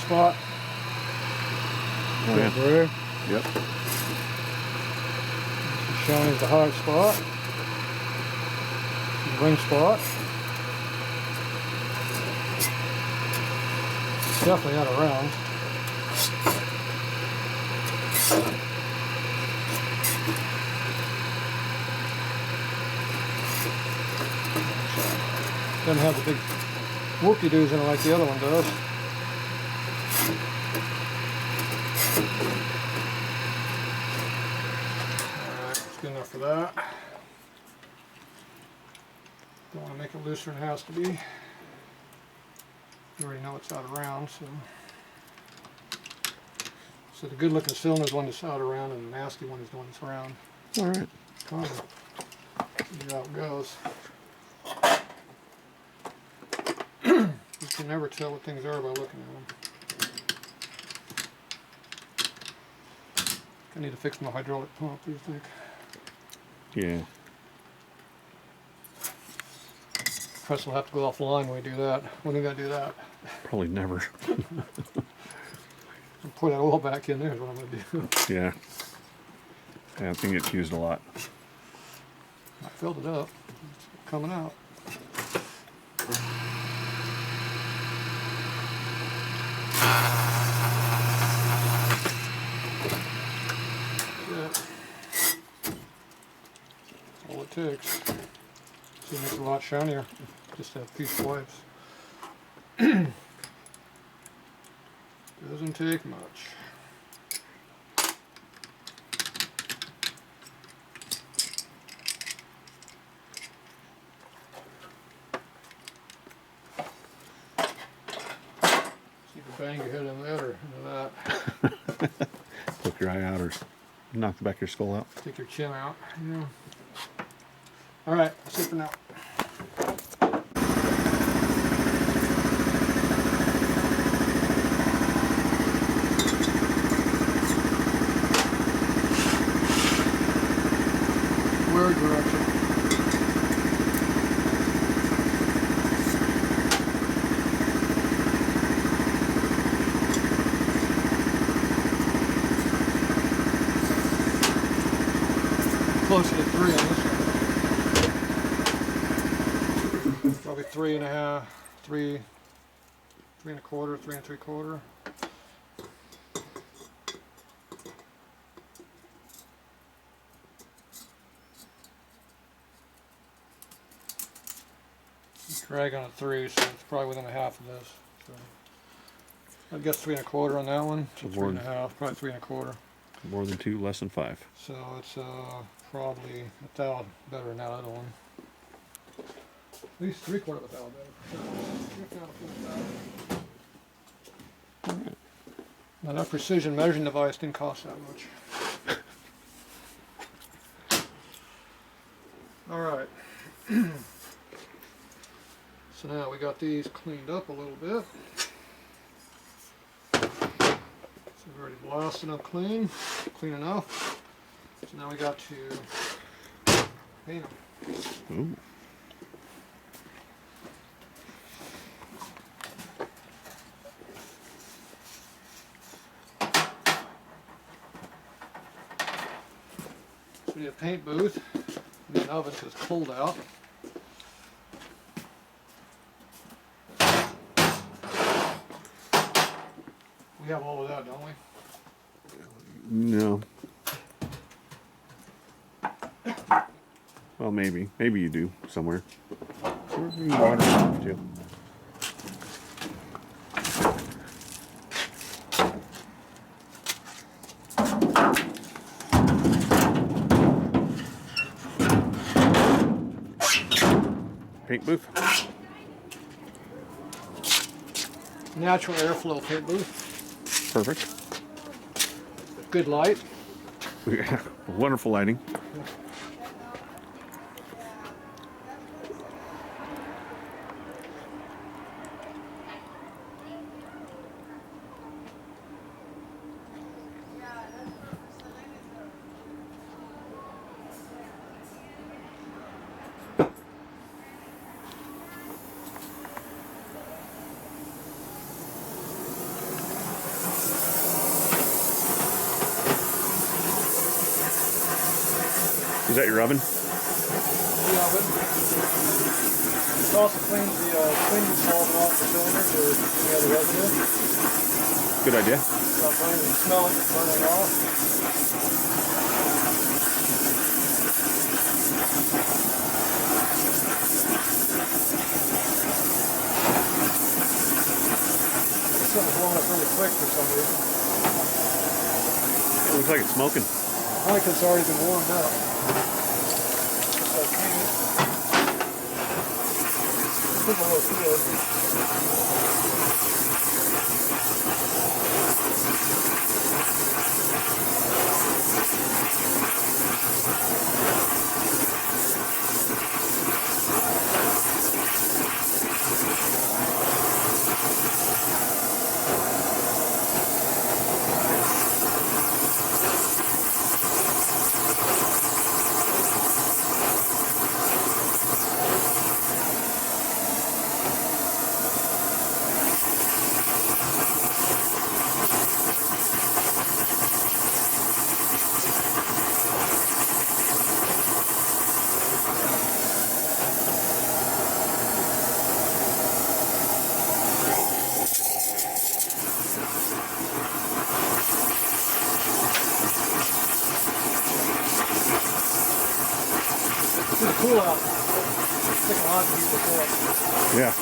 spot. Oh, yeah. Through. Yep. Showing is the high spot. The wing spot. Definitely out of rounds. Doesn't have the big whoopie-doos in it like the other one does. Alright, that's good enough for that. Don't want to make it looser than it has to be. You already know it's out of round, so the good looking cylinder is one that's out of round and the nasty one is the one that's round. Alright. Come on. See how it goes. You can never tell what things are by looking at them. I need to fix my hydraulic pump, what do you think? Yeah. Press will have to go offline when we do that. When are we going to do that? Probably never. Pour that oil back in there is what I'm going to do. Yeah. Yeah, I think it's used a lot. I filled it up. It's coming out. That's all it takes. See, it makes it a lot shinier. Just a piece of wipes. Doesn't take much. See if you bang your head in that or into that. Poke your eye out or knock the back of your skull out. Take your chin out. Yeah. All right, that's it for now. Wear direction. Closer to 3 on this one. Probably 3.5, 3, 3.25, 3 3/4. Drag on a 3, so it's probably within a half of this. So I guess 3 1/4 on that one. So 3.5, probably 3 1/4. More than 2, less than 5. So it's probably a thou better than that other one. At least 3/4 of a thou better. Now that precision measuring device didn't cost that much. All right. So now we got these cleaned up a little bit. So we've already blasted them clean enough. So now we got to paint them. Ooh. So we need a paint booth. We need an oven because it's cold out. We have all of that, don't we? No. Well, maybe. Maybe you do somewhere. So we're bringing water too. Paint booth. Natural airflow paint booth. Perfect. Good light. We have wonderful lighting. Is that your oven? The oven. It also cleans the cleaning solvent off the cylinders or any other residue. Good idea. Not burning, you smell it burning off. This one's blowing up really quick for some reason. It looks like it's smoking. I think it's already been warmed up. So clean it. Put a little fluid. It's cool out. It's taking a lot to heat this up. Yeah.